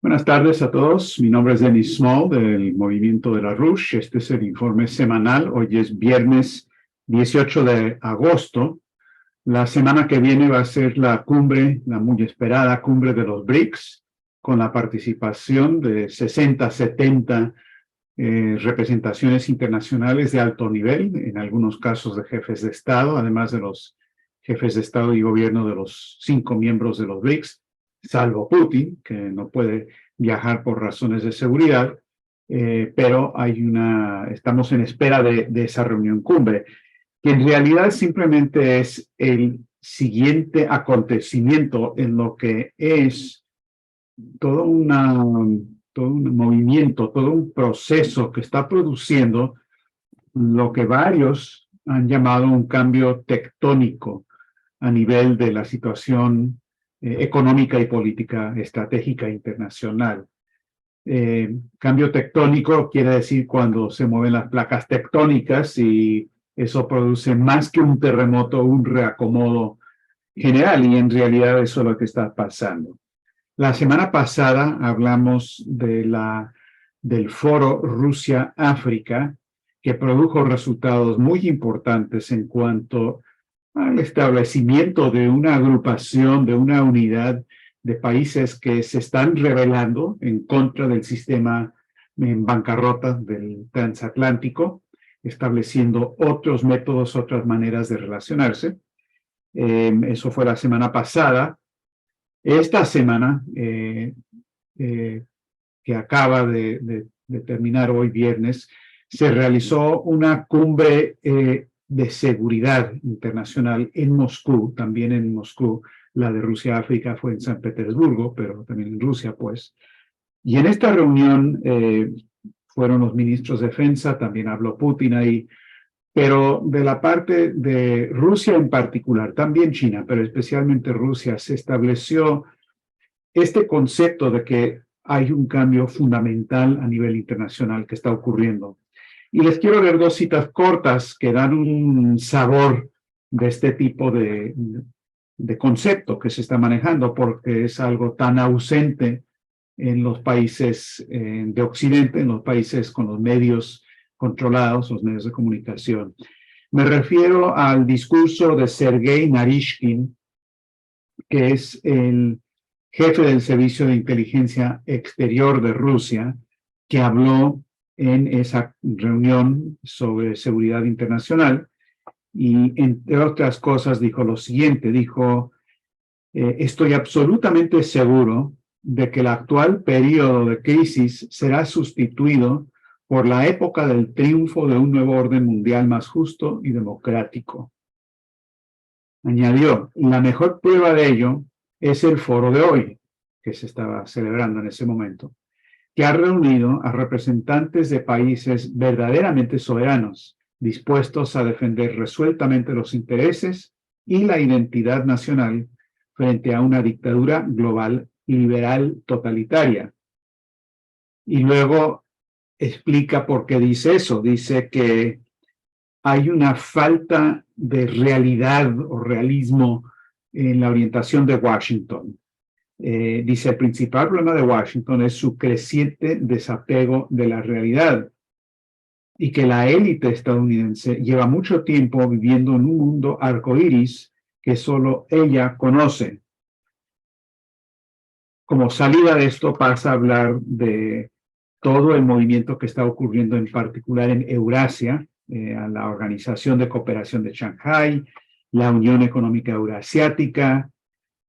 Buenas tardes a todos. Mi nombre es Denis Small del Movimiento de la Rush. Este es el informe semanal. Hoy es viernes 18 de agosto. La semana que viene va a ser la cumbre, la muy esperada cumbre de los BRICS, con la participación de 60, 70 representaciones internacionales de alto nivel, en algunos casos de jefes de Estado, además de los jefes de Estado y gobierno de los 5 miembros de los BRICS, salvo Putin, que no puede viajar por razones de seguridad, pero estamos en espera de esa reunión cumbre, que en realidad simplemente es el siguiente acontecimiento en lo que es todo, todo un movimiento, todo un proceso que está produciendo lo que varios han llamado un cambio tectónico a nivel de la situación económica y política estratégica internacional. Cambio tectónico quiere decir cuando se mueven las placas tectónicas y eso produce más que un terremoto, un reacomodo general, y en realidad eso es lo que está pasando. La semana pasada hablamos del foro Rusia-África, que produjo resultados muy importantes en cuanto al establecimiento de una agrupación, de una unidad de países que se están rebelando en contra del sistema en bancarrota del transatlántico, estableciendo otros métodos, otras maneras de relacionarse. Eso fue la semana pasada. Esta semana, que acaba de terminar hoy viernes, se realizó una cumbre de seguridad internacional en Moscú, también en Moscú. La de Rusia-África fue en San Petersburgo, pero también en Rusia, pues. Y en esta reunión fueron los ministros de defensa, también habló Putin ahí, pero de la parte de Rusia en particular, también China, pero especialmente Rusia, se estableció este concepto de que hay un cambio fundamental a nivel internacional que está ocurriendo. Y les quiero leer dos citas cortas que dan un sabor de este tipo de concepto que se está manejando, porque es algo tan ausente en los países de Occidente, en los países con los medios controlados, los medios de comunicación. Me refiero al discurso de Sergei Narishkin, que es el jefe del Servicio de Inteligencia Exterior de Rusia, que habló en esa reunión sobre seguridad internacional y, entre otras cosas, dijo lo siguiente, dijo, estoy absolutamente seguro de que el actual periodo de crisis será sustituido por la época del triunfo de un nuevo orden mundial más justo y democrático. Añadió, la mejor prueba de ello es el foro de hoy, que se estaba celebrando en ese momento, que ha reunido a representantes de países verdaderamente soberanos, dispuestos a defender resueltamente los intereses y la identidad nacional frente a una dictadura global liberal totalitaria. Y luego explica por qué dice eso. Dice que hay una falta de realidad o realismo en la orientación de Washington. Dice, el principal problema de Washington es su creciente desapego de la realidad y que la élite estadounidense lleva mucho tiempo viviendo en un mundo arcoíris que solo ella conoce. Como salida de esto pasa a hablar de todo el movimiento que está ocurriendo en particular en Eurasia, a la Organización de Cooperación de Shanghái, la Unión Económica Eurasiática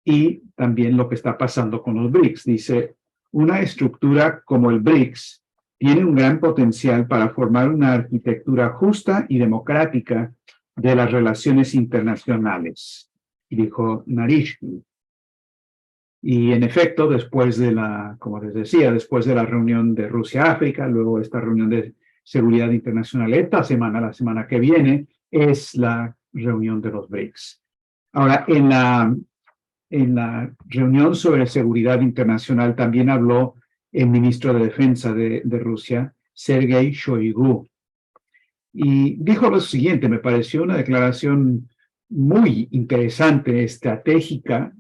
y también lo que está pasando con los BRICS. Dice, una estructura como el BRICS tiene un gran potencial para formar una arquitectura justa y democrática de las relaciones internacionales, dijo Narishkin. Y en efecto, después de como les decía, después de la reunión de Rusia-África, luego esta reunión de seguridad internacional esta semana, la semana que viene, es la reunión de los BRICS. Ahora, en la reunión sobre seguridad internacional también habló el ministro de Defensa de Rusia, Sergei Shoigu, y dijo lo siguiente, me pareció una declaración muy interesante, estratégica,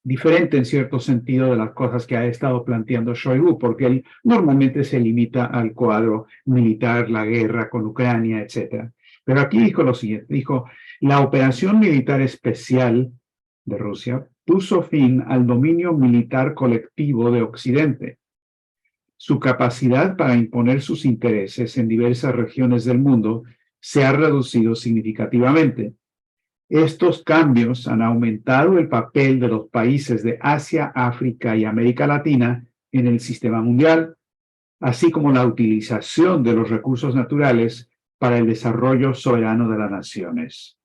diferente en cierto sentido de las cosas que ha estado planteando Shoigu, porque él normalmente se limita al cuadro militar, la guerra con Ucrania, etc. Pero aquí dijo lo siguiente, dijo, la operación militar especial de Rusia puso fin al dominio militar colectivo de Occidente. Su capacidad para imponer sus intereses en diversas regiones del mundo se ha reducido significativamente. Estos cambios han aumentado el papel de los países de Asia, África y América Latina en el sistema mundial, así como la utilización de los recursos naturales para el desarrollo soberano de las naciones.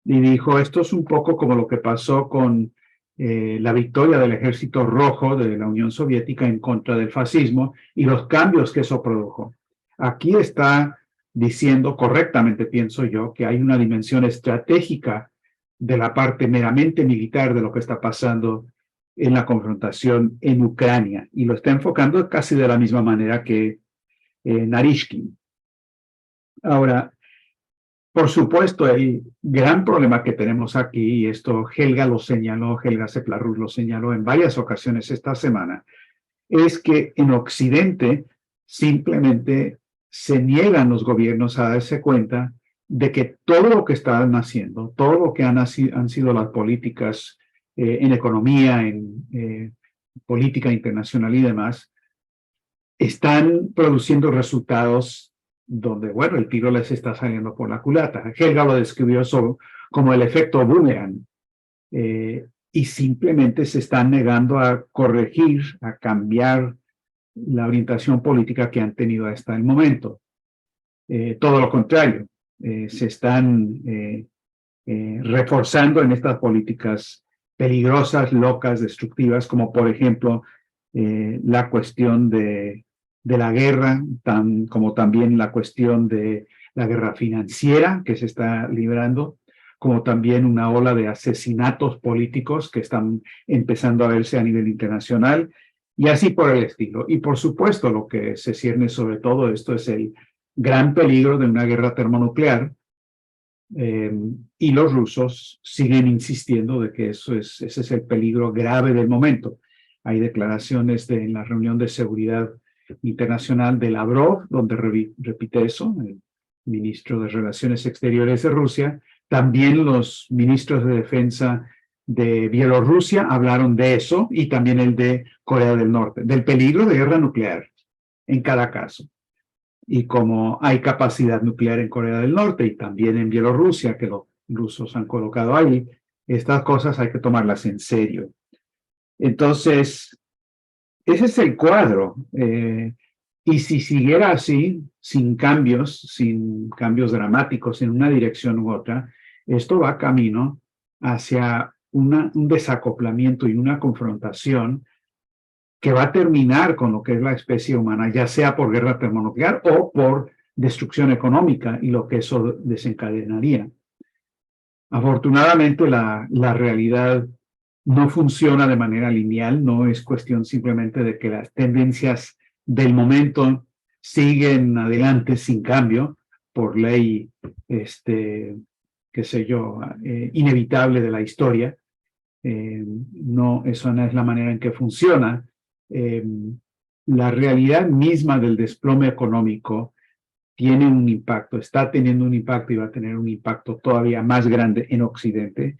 Y dijo, esto es un poco como lo que pasó con la victoria del Ejército Rojo de la Unión Soviética en contra del fascismo y los cambios que eso produjo. Aquí está diciendo correctamente, pienso yo, que hay una dimensión estratégica de la parte meramente militar de lo que está pasando en la confrontación en Ucrania, y lo está enfocando casi de la misma manera que Narishkin. Ahora, por supuesto, el gran problema que tenemos aquí, y esto Helga Seplarus lo señaló en varias ocasiones esta semana, es que en Occidente simplemente se niegan los gobiernos a darse cuenta de que todo lo que están haciendo, todo lo que han sido las políticas en economía, en política internacional y demás, están produciendo resultados donde, bueno, el tiro les está saliendo por la culata. Helga lo describió como el efecto boomerang. Y simplemente se están negando a corregir, a cambiar la orientación política que han tenido hasta el momento. Todo lo contrario, se están reforzando en estas políticas peligrosas, locas, destructivas, como por ejemplo la cuestión de la guerra, como también la cuestión de la guerra financiera que se está librando, como también una ola de asesinatos políticos que están empezando a verse a nivel internacional, y así por el estilo. Y por supuesto, lo que se cierne sobre todo esto es el gran peligro de una guerra termonuclear, y los rusos siguen insistiendo de que ese es el peligro grave del momento. Hay declaraciones en la reunión de seguridad internacional de Lavrov, donde repite eso, el ministro de Relaciones Exteriores de Rusia. También los ministros de Defensa de Bielorrusia hablaron de eso, y también el de Corea del Norte, del peligro de guerra nuclear en cada caso. Y como hay capacidad nuclear en Corea del Norte y también en Bielorrusia, que los rusos han colocado ahí, estas cosas hay que tomarlas en serio. Entonces, ese es el cuadro. Y si siguiera así, sin cambios dramáticos en una dirección u otra, esto va camino hacia un desacoplamiento y una confrontación que va a terminar con lo que es la especie humana, ya sea por guerra termonuclear o por destrucción económica y lo que eso desencadenaría. Afortunadamente, la realidad no funciona de manera lineal, no es cuestión simplemente de que las tendencias del momento siguen adelante sin cambio por ley, qué sé yo, inevitable de la historia. No, eso no es la manera en que funciona. La realidad misma del desplome económico tiene un impacto, está teniendo un impacto y va a tener un impacto todavía más grande en Occidente.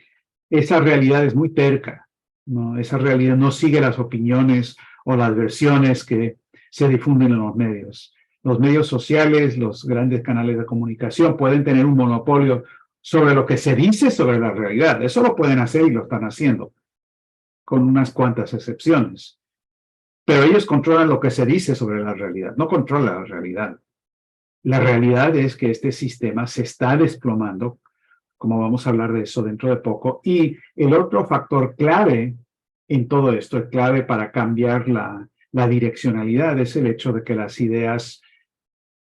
Esa realidad es muy terca, ¿no? Esa realidad no sigue las opiniones o las versiones que se difunden en los medios. Los medios sociales, los grandes canales de comunicación pueden tener un monopolio sobre lo que se dice sobre la realidad. Eso lo pueden hacer y lo están haciendo, con unas cuantas excepciones. Pero ellos controlan lo que se dice sobre la realidad, no controlan la realidad. La realidad es que este sistema se está desplomando, como vamos a hablar de eso dentro de poco, y el otro factor clave en todo esto, el clave para cambiar la direccionalidad, es el hecho de que las ideas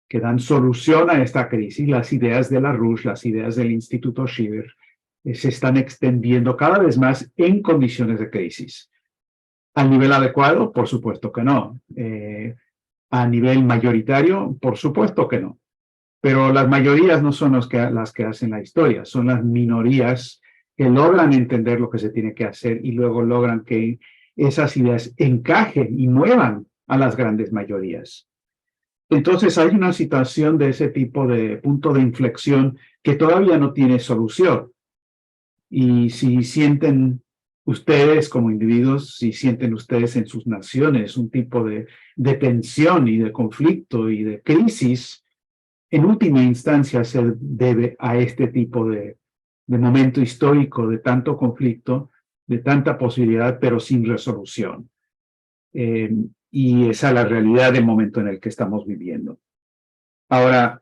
que dan solución a esta crisis, las ideas de la RUSH, las ideas del Instituto Shiver, se están extendiendo cada vez más en condiciones de crisis. ¿Al nivel adecuado? Por supuesto que no. ¿A nivel mayoritario? Por supuesto que no. Pero las mayorías no son las que hacen la historia, son las minorías que logran entender lo que se tiene que hacer y luego logran que esas ideas encajen y muevan a las grandes mayorías. Entonces hay una situación de ese tipo de punto de inflexión que todavía no tiene solución. Y si sienten ustedes como individuos, si sienten ustedes en sus naciones un tipo de tensión y de conflicto y de crisis, en última instancia se debe a este tipo de momento histórico, de tanto conflicto, de tanta posibilidad, pero sin resolución. Y esa es la realidad del momento en el que estamos viviendo. Ahora,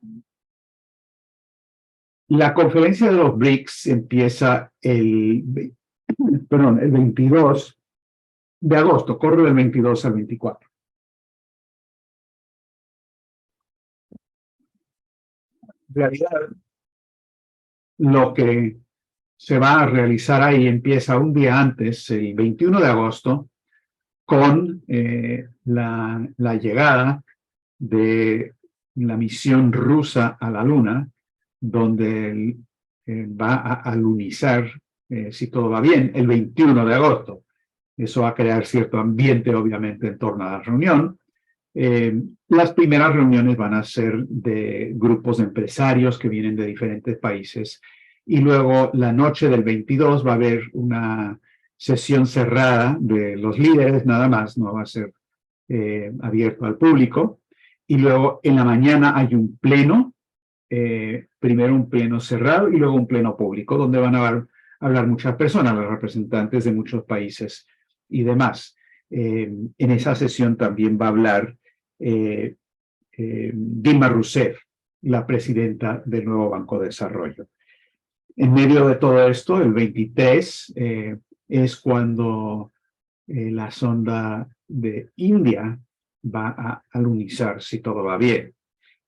la conferencia de los BRICS empieza el 22 de agosto, corre del 22 al 24. En realidad, lo que se va a realizar ahí empieza un día antes, el 21 de agosto, con la llegada de la misión rusa a la Luna, donde va a alunizar, si todo va bien, el 21 de agosto. Eso va a crear cierto ambiente, obviamente, en torno a la reunión. Las primeras reuniones van a ser de grupos de empresarios que vienen de diferentes países y luego la noche del 22 va a haber una sesión cerrada de los líderes nada más, no va a ser abierto al público. Y luego en la mañana hay un pleno, primero un pleno cerrado y luego un pleno público, donde van a hablar muchas personas, los representantes de muchos países y demás. En esa sesión también va a hablar Dilma Rousseff, la presidenta del nuevo Banco de Desarrollo. En medio de todo esto, el 23 es cuando la sonda de India va a alunizar, si todo va bien.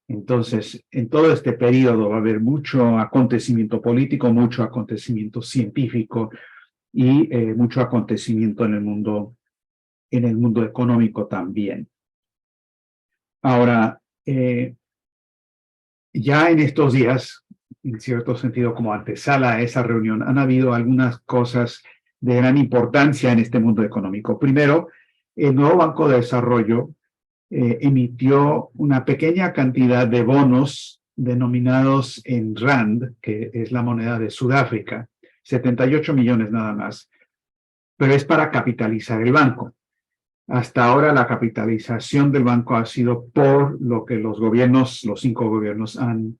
Entonces, en todo este periodo va a haber mucho acontecimiento político, mucho acontecimiento científico y mucho acontecimiento en el mundo económico también. Ahora, ya en estos días, en cierto sentido, como antesala a esa reunión, han habido algunas cosas de gran importancia en este mundo económico. Primero, el nuevo Banco de Desarrollo emitió una pequeña cantidad de bonos denominados en Rand, que es la moneda de Sudáfrica, 78 millones nada más, pero es para capitalizar el banco. Hasta ahora la capitalización del banco ha sido por lo que los gobiernos, los 5 gobiernos han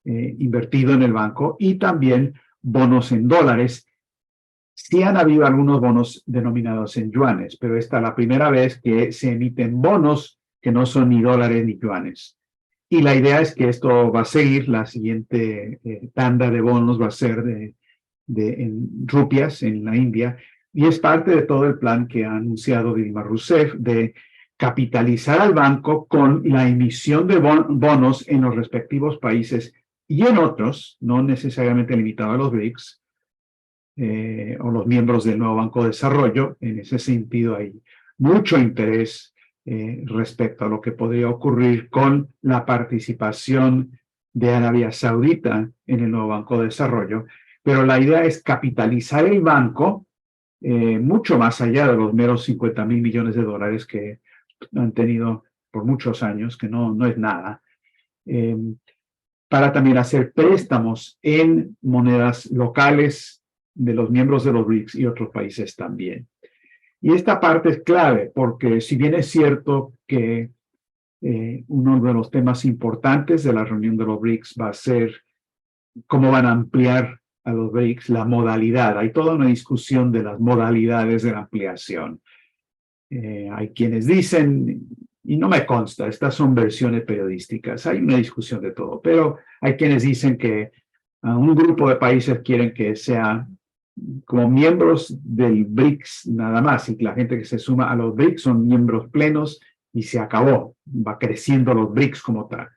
invertido en el banco y también bonos en dólares. Sí han habido algunos bonos denominados en yuanes, pero esta es la primera vez que se emiten bonos que no son ni dólares ni yuanes. Y la idea es que esto va a seguir, la siguiente tanda de bonos va a ser en rupias en la India, y es parte de todo el plan que ha anunciado Dilma Rousseff de capitalizar al banco con la emisión de bonos en los respectivos países y en otros, no necesariamente limitado a los BRICS, o los miembros del nuevo Banco de Desarrollo. En ese sentido hay mucho interés respecto a lo que podría ocurrir con la participación de Arabia Saudita en el nuevo Banco de Desarrollo, pero la idea es capitalizar el banco mucho más allá de los meros 50,000 millones de dólares que han tenido por muchos años, que no es nada, para también hacer préstamos en monedas locales de los miembros de los BRICS y otros países también. Y esta parte es clave porque si bien es cierto que uno de los temas importantes de la reunión de los BRICS va a ser cómo van a ampliar a los BRICS la modalidad. Hay toda una discusión de las modalidades de la ampliación. Hay quienes dicen, y no me consta, estas son versiones periodísticas, hay una discusión de todo, pero hay quienes dicen que un grupo de países quieren que sea como miembros del BRICS nada más, y que la gente que se suma a los BRICS son miembros plenos y se acabó, va creciendo los BRICS como tal.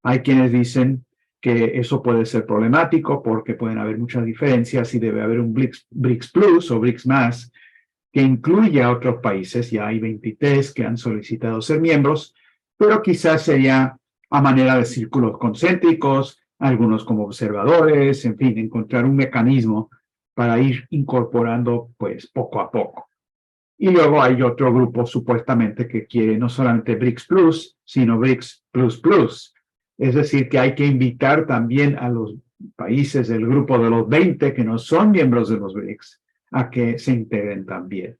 Hay quienes dicen que eso puede ser problemático porque pueden haber muchas diferencias y debe haber un BRICS Plus o BRICS más que incluye a otros países. Ya hay 23 que han solicitado ser miembros, pero quizás sería a manera de círculos concéntricos, algunos como observadores, en fin, encontrar un mecanismo para ir incorporando pues poco a poco. Y luego hay otro grupo supuestamente que quiere no solamente BRICS Plus, sino BRICS Plus Plus. Es decir, que hay que invitar también a los países del grupo de los 20 que no son miembros de los BRICS a que se integren también.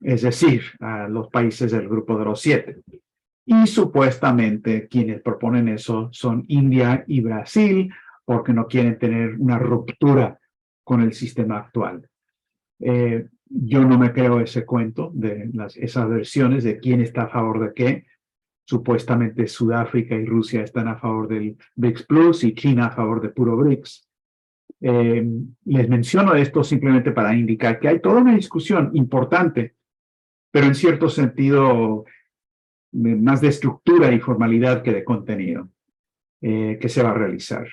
Es decir, a los países del grupo de los 7. Y supuestamente quienes proponen eso son India y Brasil, porque no quieren tener una ruptura con el sistema actual. Yo no me creo ese cuento de esas versiones de quién está a favor de qué. Supuestamente Sudáfrica y Rusia están a favor del BRICS Plus y China a favor de puro BRICS. Les menciono esto simplemente para indicar que hay toda una discusión importante, pero en cierto sentido más de estructura y formalidad que de contenido, que se va a realizar.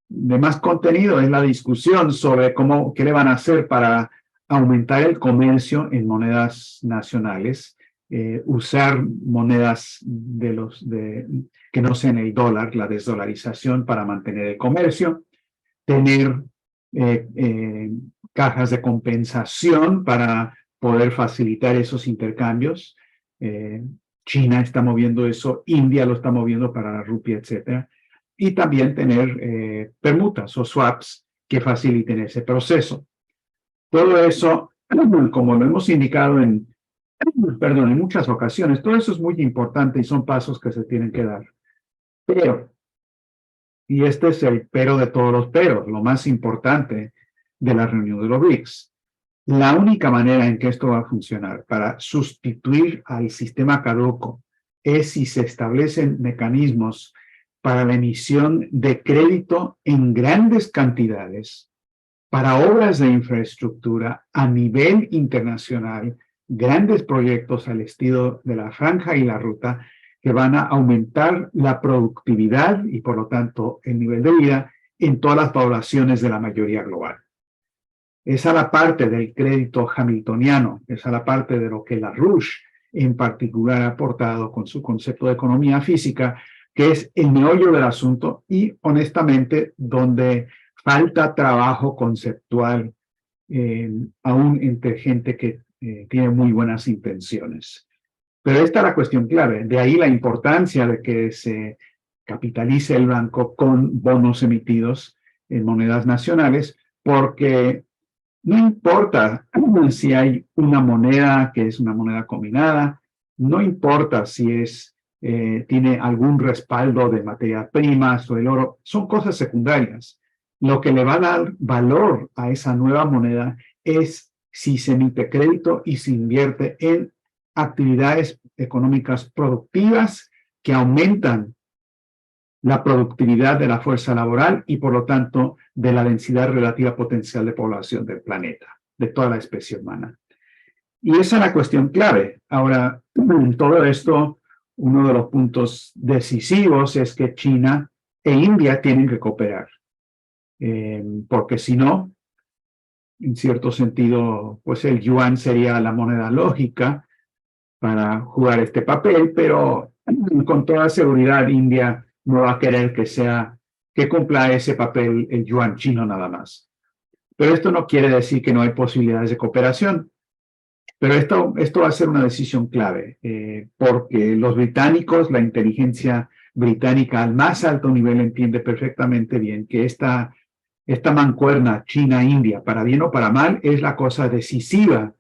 De más contenido es la discusión sobre qué le van a hacer para aumentar el comercio en monedas nacionales, usar monedas que no sean el dólar, la desdolarización para mantener el comercio, tener cajas de compensación para poder facilitar esos intercambios. China está moviendo eso, India lo está moviendo para la rupia, etcétera. Y también tener permutas o swaps que faciliten ese proceso. Todo eso, como lo hemos indicado en muchas ocasiones, todo eso es muy importante y son pasos que se tienen que dar. Pero, y este es el pero de todos los peros, lo más importante de la reunión de los BRICS, la única manera en que esto va a funcionar para sustituir al sistema caduco es si se establecen mecanismos para la emisión de crédito en grandes cantidades para obras de infraestructura a nivel internacional, grandes proyectos al estilo de la Franja y la Ruta que van a aumentar la productividad y por lo tanto el nivel de vida en todas las poblaciones de la mayoría global. Esa es la parte del crédito hamiltoniano, esa es la parte de lo que LaRouche en particular ha aportado con su concepto de economía física, que es el meollo del asunto y honestamente donde falta trabajo conceptual aún entre gente que tiene muy buenas intenciones. Pero esta es la cuestión clave, de ahí la importancia de que se capitalice el banco con bonos emitidos en monedas nacionales, porque no importa si hay una moneda que es una moneda combinada, no importa si tiene algún respaldo de materias primas o el oro, son cosas secundarias. Lo que le va a dar valor a esa nueva moneda es si se emite crédito y se invierte en actividades económicas productivas que aumentan la productividad de la fuerza laboral y, por lo tanto, de la densidad relativa potencial de población del planeta, de toda la especie humana. Y esa es la cuestión clave. Ahora, en todo esto, uno de los puntos decisivos es que China e India tienen que cooperar, porque si no, en cierto sentido, pues el yuan sería la moneda lógica para jugar este papel, pero con toda seguridad India no va a querer que cumpla ese papel el yuan chino nada más. Pero esto no quiere decir que no hay posibilidades de cooperación. Pero esto va a ser una decisión clave, porque los británicos, la inteligencia británica al más alto nivel entiende perfectamente bien que esta mancuerna China-India, para bien o para mal, es la cosa decisiva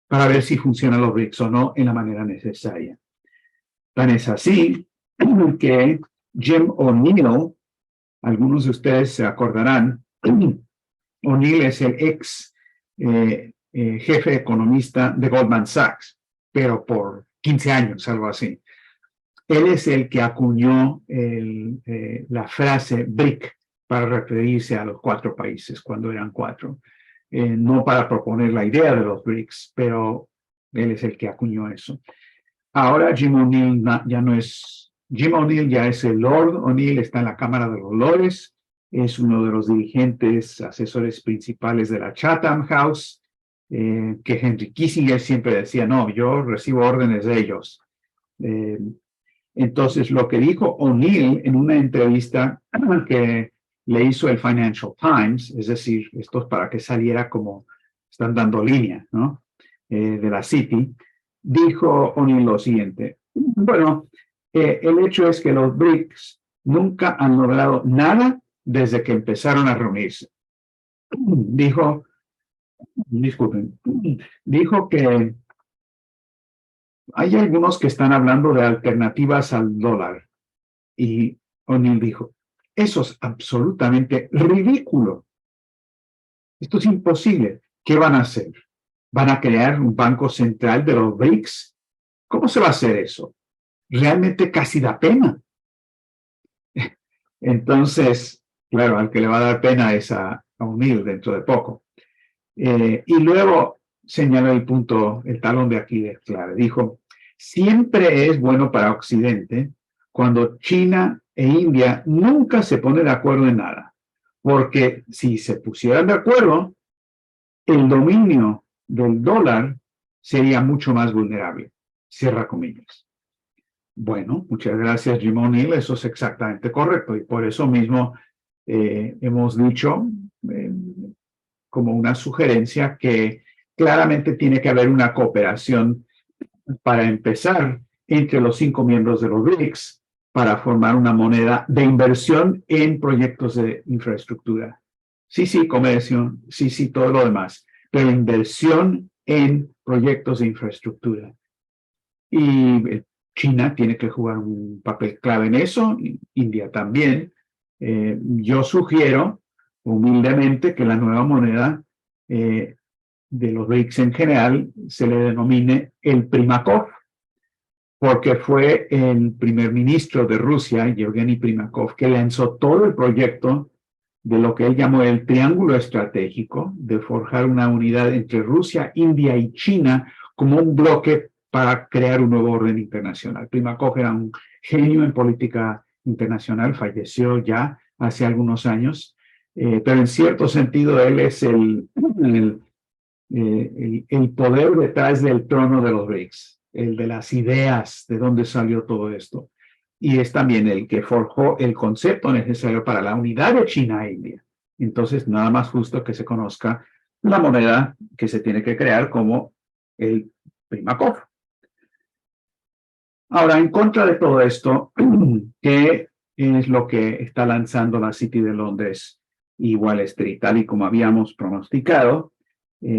para ver si funcionan los BRICS o no en la manera necesaria. Tan es así que Jim O'Neill, algunos de ustedes se acordarán, O'Neill es el ex jefe economista de Goldman Sachs, pero por 15 años, algo así. Él es el que acuñó la frase BRIC para referirse a los 4 países cuando eran 4. No para proponer la idea de los BRICS, pero él es el que acuñó eso. Ahora Jim O'Neill ya no es, Jim O'Neill ya es el Lord O'Neill, está en la Cámara de los Lores, es uno de los dirigentes, asesores principales de la Chatham House, que Henry Kissinger siempre decía, no, yo recibo órdenes de ellos. Entonces, lo que dijo O'Neill en una entrevista que le hizo el Financial Times, es decir, esto es para que saliera como están dando línea, ¿no? De la City, dijo O'Neill lo siguiente: bueno, el hecho es que los BRICS nunca han logrado nada desde que empezaron a reunirse. Dijo, disculpen, dijo que hay algunos que están hablando de alternativas al dólar. Y O'Neill dijo, eso es absolutamente ridículo. Esto es imposible. ¿Qué van a hacer? ¿Van a crear un banco central de los BRICS? ¿Cómo se va a hacer eso? Realmente casi da pena. Entonces, claro, al que le va a dar pena es a O'Neill dentro de poco. Y luego señaló el punto, el talón de Aquiles clave. Dijo, siempre es bueno para Occidente cuando China e India nunca se ponen de acuerdo en nada, porque si se pusieran de acuerdo, el dominio del dólar sería mucho más vulnerable. Cierra comillas. Bueno, muchas gracias, Jim O'Neill. Eso es exactamente correcto. Y por eso mismo hemos dicho, como una sugerencia, que claramente tiene que haber una cooperación para empezar entre los 5 miembros de los BRICS para formar una moneda de inversión en proyectos de infraestructura. Sí, sí, comercio, sí, sí, todo lo demás, pero inversión en proyectos de infraestructura. Y China tiene que jugar un papel clave en eso, India también. Yo sugiero humildemente que la nueva moneda de los BRICS en general se le denomine el Primakov, porque fue el primer ministro de Rusia, Yevgeny Primakov, que lanzó todo el proyecto de lo que él llamó el triángulo estratégico, de forjar una unidad entre Rusia, India y China como un bloque para crear un nuevo orden internacional. Primakov era un genio en política internacional, falleció ya hace algunos años, pero en cierto sentido él es el poder detrás del trono de los BRICS, el de las ideas, de dónde salió todo esto. Y es también el que forjó el concepto necesario para la unidad de China e India. Entonces, nada más justo que se conozca la moneda que se tiene que crear como el Primakov. Ahora, en contra de todo esto, ¿qué es lo que está lanzando la City de Londres y Wall Street? Tal y como habíamos pronosticado,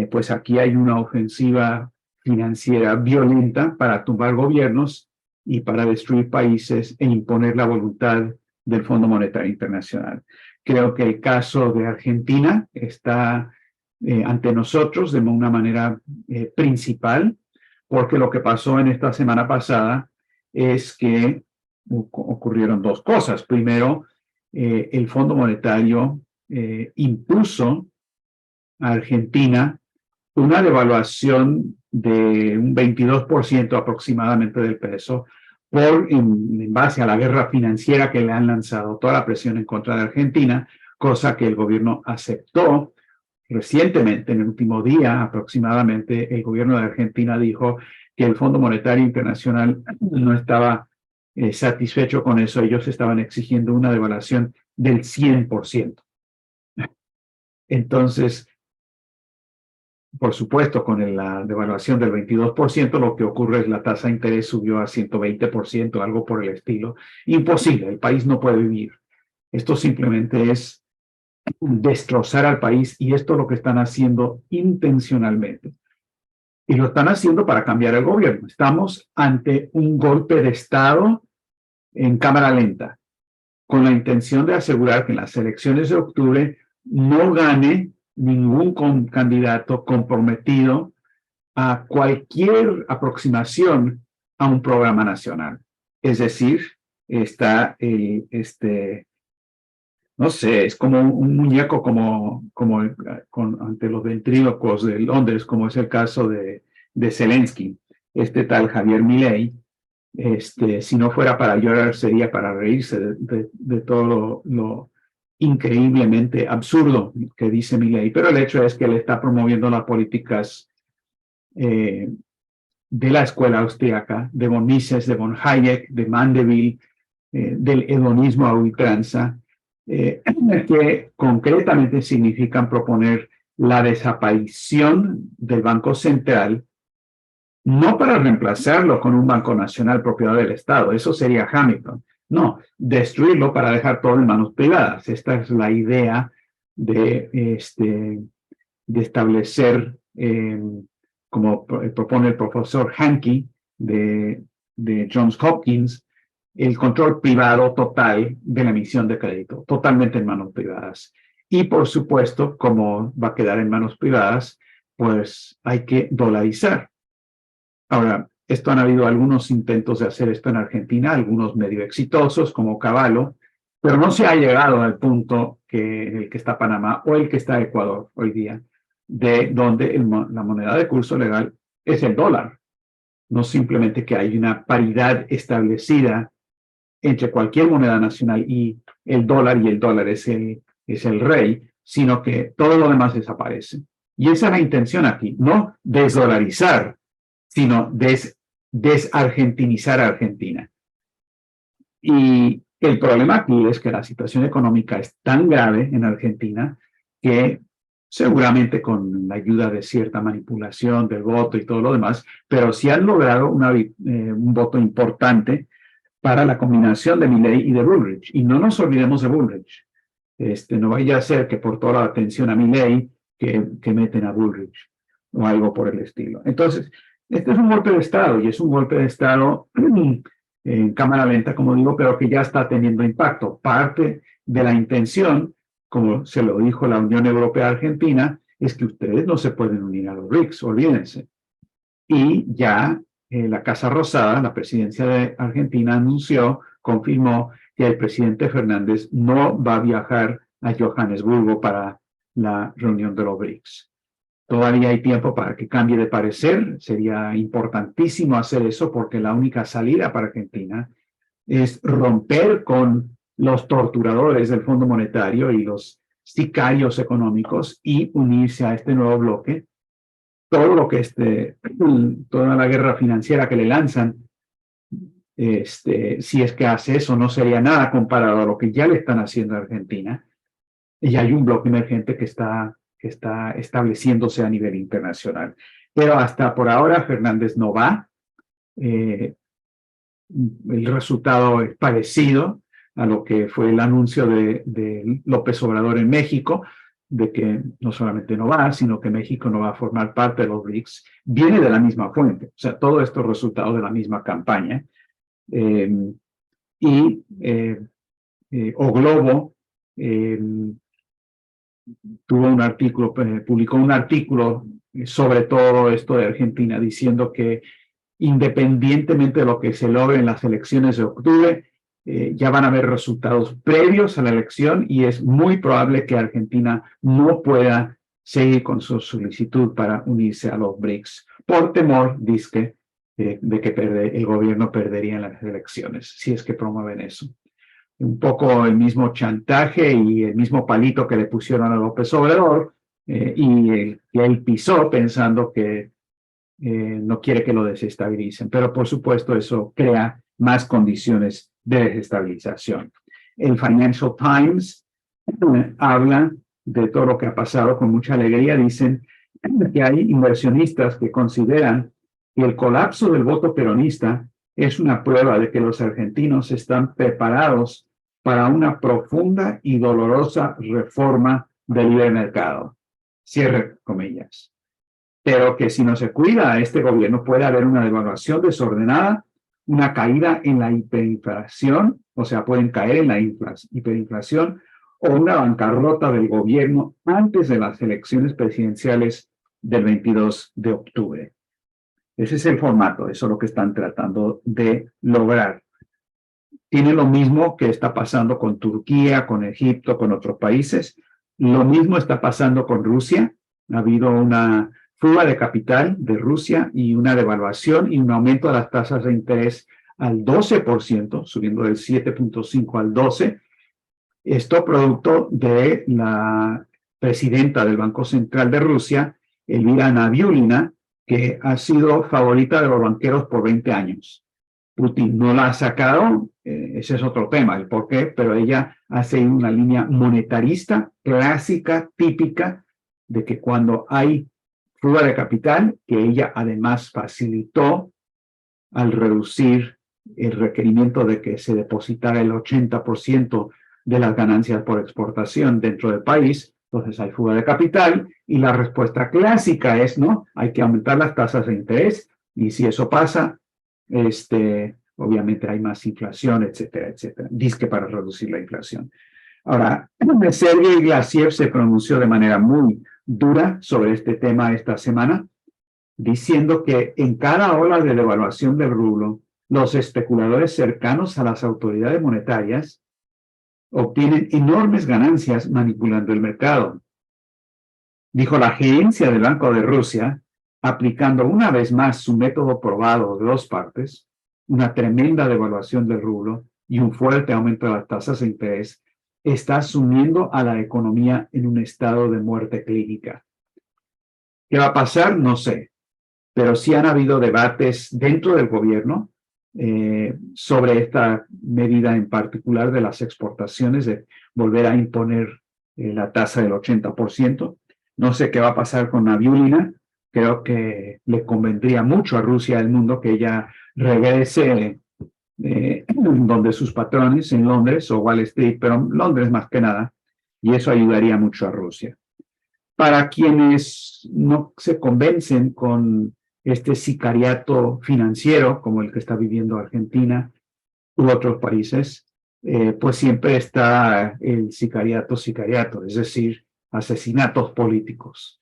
pues aquí hay una ofensiva financiera violenta para tumbar gobiernos y para destruir países e imponer la voluntad del Fondo Monetario Internacional. Creo que el caso de Argentina está ante nosotros de una manera principal, porque lo que pasó en esta semana pasada es que ocurrieron dos cosas. Primero, el Fondo Monetario impuso a Argentina una devaluación de un 22% aproximadamente del peso en base a la guerra financiera que le han lanzado, toda la presión en contra de Argentina, cosa que el gobierno aceptó recientemente. En el último día aproximadamente, el gobierno de Argentina dijo que el Fondo Monetario Internacional no estaba satisfecho con eso. Ellos estaban exigiendo una devaluación del 100%. Entonces, por supuesto, con la devaluación del 22%, lo que ocurre es la tasa de interés subió a 120%, algo por el estilo. Imposible, el país no puede vivir. Esto simplemente es destrozar al país, y esto es lo que están haciendo intencionalmente. Y lo están haciendo para cambiar el gobierno. Estamos ante un golpe de Estado en cámara lenta, con la intención de asegurar que en las elecciones de octubre no gane ningún candidato comprometido a cualquier aproximación a un programa nacional. Es decir, está no sé, es como un muñeco ante los ventrílocos de Londres, como es el caso de Zelensky, este tal Javier Milei. Si no fuera para llorar, sería para reírse de todo lo increíblemente absurdo que dice Milei. Pero el hecho es que él está promoviendo las políticas de la escuela austríaca, de von Mises, de von Hayek, de Mandeville, del hedonismo a ultranza, que concretamente significan proponer la desaparición del Banco Central, no para reemplazarlo con un Banco Nacional propiedad del Estado, eso sería Hamilton. No, destruirlo para dejar todo en manos privadas. Esta es la idea de establecer, como propone el profesor Hanke de Johns Hopkins, el control privado total de la emisión de crédito, totalmente en manos privadas. Y por supuesto, como va a quedar en manos privadas, pues hay que dolarizar. Ahora, esto han habido algunos intentos de hacer esto en Argentina, algunos medio exitosos, como Cavallo, pero no se ha llegado al punto en el que está Panamá o el que está Ecuador hoy día, de donde la moneda de curso legal es el dólar. No simplemente que hay una paridad establecida entre cualquier moneda nacional y el dólar es el rey, sino que todo lo demás desaparece. Y esa es la intención aquí, no desdolarizar, sino desargentinizar a Argentina. Y el problema aquí es que la situación económica es tan grave en Argentina que seguramente con la ayuda de cierta manipulación del voto y todo lo demás, pero sí han logrado un voto importante para la combinación de Milei y de Bullrich. Y no nos olvidemos de Bullrich. No vaya a ser que por toda la atención a Milei que meten a Bullrich o algo por el estilo. Entonces, este es un golpe de Estado y es un golpe de Estado en cámara lenta, como digo, pero que ya está teniendo impacto. Parte de la intención, como se lo dijo la Unión Europea Argentina, es que ustedes no se pueden unir a los BRICS, olvídense. Y ya la Casa Rosada, la presidencia de Argentina, confirmó que el presidente Fernández no va a viajar a Johannesburgo para la reunión de los BRICS. Todavía hay tiempo para que cambie de parecer. Sería importantísimo hacer eso porque la única salida para Argentina es romper con los torturadores del Fondo Monetario y los sicarios económicos y unirse a este nuevo bloque. Todo lo que toda la guerra financiera que le lanzan, si es que hace eso, no sería nada comparado a lo que ya le están haciendo a Argentina. Y hay un bloque emergente que está estableciéndose a nivel internacional. Pero hasta por ahora Fernández no va. El resultado es parecido a lo que fue el anuncio de López Obrador en México, de que no solamente no va, sino que México no va a formar parte de los BRICS. Viene de la misma fuente, o sea, todo esto es resultado de la misma campaña. O Globo publicó un artículo sobre todo esto de Argentina, diciendo que independientemente de lo que se logre en las elecciones de octubre, ya van a haber resultados previos a la elección y es muy probable que Argentina no pueda seguir con su solicitud para unirse a los BRICS, por temor, dice, de que el gobierno perdería en las elecciones, si es que promueven eso. Un poco el mismo chantaje y el mismo palito que le pusieron a López Obrador y él pisó pensando que no quiere que lo desestabilicen, pero por supuesto eso crea más condiciones de desestabilización. El Financial Times habla de todo lo que ha pasado con mucha alegría. Dicen que hay inversionistas que consideran que el colapso del voto peronista es una prueba de que los argentinos están preparados para una profunda y dolorosa reforma del libre mercado. Cierre comillas. Pero que si no se cuida a este gobierno puede haber una devaluación desordenada, una caída en la hiperinflación, o sea, pueden caer en la hiperinflación, o una bancarrota del gobierno antes de las elecciones presidenciales del 22 de octubre. Ese es el formato, eso es lo que están tratando de lograr. Tiene lo mismo que está pasando con Turquía, con Egipto, con otros países. Lo mismo está pasando con Rusia. Ha habido una fuga de capital de Rusia y una devaluación y un aumento de las tasas de interés al 12%, subiendo del 7.5 al 12%. Esto producto de la presidenta del Banco Central de Rusia, Elvira Nabiullina, que ha sido favorita de los banqueros por 20 años. Putin no la ha sacado ese es otro tema, el por qué, pero ella hace una línea monetarista clásica, típica, de que cuando hay fuga de capital, que ella además facilitó al reducir el requerimiento de que se depositara el 80% de las ganancias por exportación dentro del país, entonces hay fuga de capital y la respuesta clásica es, no, hay que aumentar las tasas de interés y si eso pasa, obviamente hay más inflación, etcétera, etcétera. Disque para reducir la inflación. Ahora, Sergei Glaziev se pronunció de manera muy dura sobre este tema esta semana, diciendo que en cada ola de devaluación del rublo, los especuladores cercanos a las autoridades monetarias obtienen enormes ganancias manipulando el mercado. Dijo la gerencia del Banco de Rusia, aplicando una vez más su método probado de dos partes, una tremenda devaluación del rublo y un fuerte aumento de las tasas de interés, está sumiendo a la economía en un estado de muerte clínica. ¿Qué va a pasar? No sé, pero sí han habido debates dentro del gobierno sobre esta medida en particular de las exportaciones, de volver a imponer la tasa del 80%. No sé qué va a pasar con Nabiulina. Creo que le convendría mucho a Rusia del mundo que ella regrese donde sus patrones, en Londres o Wall Street, pero Londres más que nada, y eso ayudaría mucho a Rusia. Para quienes no se convencen con este sicariato financiero, como el que está viviendo Argentina u otros países, pues siempre está el sicariato, es decir, asesinatos políticos.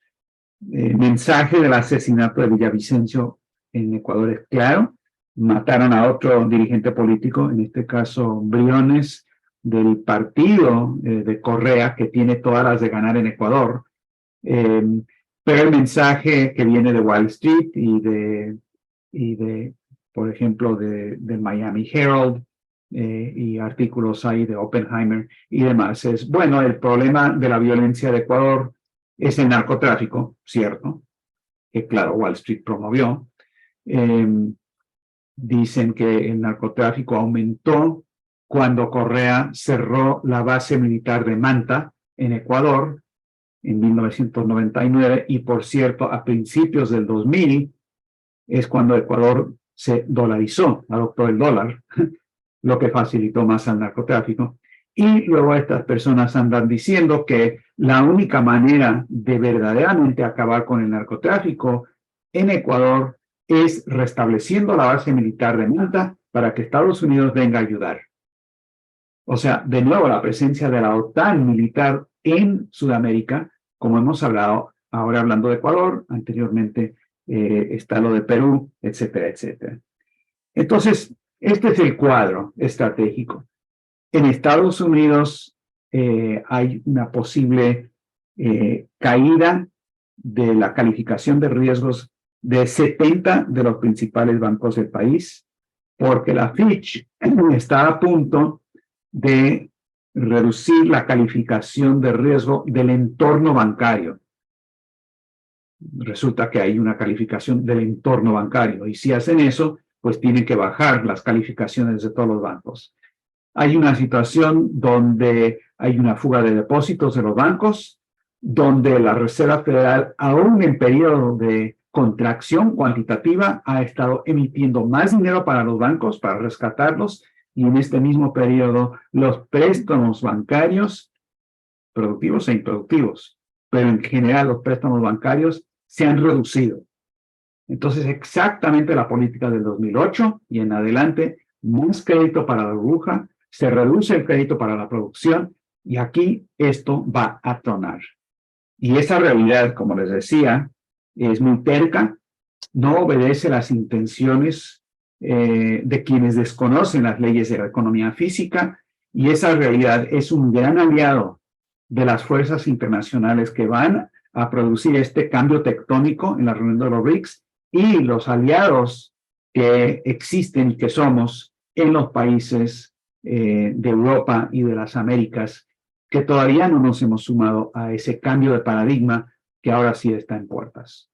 El mensaje del asesinato de Villavicencio en Ecuador es claro. Mataron a otro dirigente político, en este caso Briones, del partido de Correa, que tiene todas las de ganar en Ecuador. Pero el mensaje que viene de Wall Street y de por ejemplo, del Miami Herald y artículos ahí de Oppenheimer y demás es, bueno, el problema de la violencia de Ecuador es el narcotráfico, ¿cierto? Que claro, Wall Street promovió. Dicen que el narcotráfico aumentó cuando Correa cerró la base militar de Manta en Ecuador en 1999 y por cierto a principios del 2000 es cuando Ecuador se dolarizó, adoptó el dólar, lo que facilitó más al narcotráfico. Y luego estas personas andan diciendo que la única manera de verdaderamente acabar con el narcotráfico en Ecuador es restableciendo la base militar de Manta para que Estados Unidos venga a ayudar. O sea, de nuevo la presencia de la OTAN militar en Sudamérica, como hemos hablado, ahora hablando de Ecuador, anteriormente está lo de Perú, etcétera, etcétera. Entonces, este es el cuadro estratégico. En Estados Unidos hay una posible caída de la calificación de riesgos de 70 de los principales bancos del país, porque la Fitch está a punto de reducir la calificación de riesgo del entorno bancario. Resulta que hay una calificación del entorno bancario y si hacen eso, pues tienen que bajar las calificaciones de todos los bancos. Hay una situación donde hay una fuga de depósitos de los bancos, donde la Reserva Federal, aún en periodo de contracción cuantitativa, ha estado emitiendo más dinero para los bancos, para rescatarlos, y en este mismo periodo los préstamos bancarios, productivos e improductivos, pero en general los préstamos bancarios se han reducido. Entonces, exactamente la política del 2008 y en adelante, más crédito para la burbuja, se reduce el crédito para la producción y aquí esto va a tronar. Y esa realidad, como les decía, es muy terca, no obedece las intenciones de quienes desconocen las leyes de la economía física y esa realidad es un gran aliado de las fuerzas internacionales que van a producir este cambio tectónico en la reunión de los BRICS y los aliados que existen y que somos en los países de Europa y de las Américas, que todavía no nos hemos sumado a ese cambio de paradigma que ahora sí está en puertas.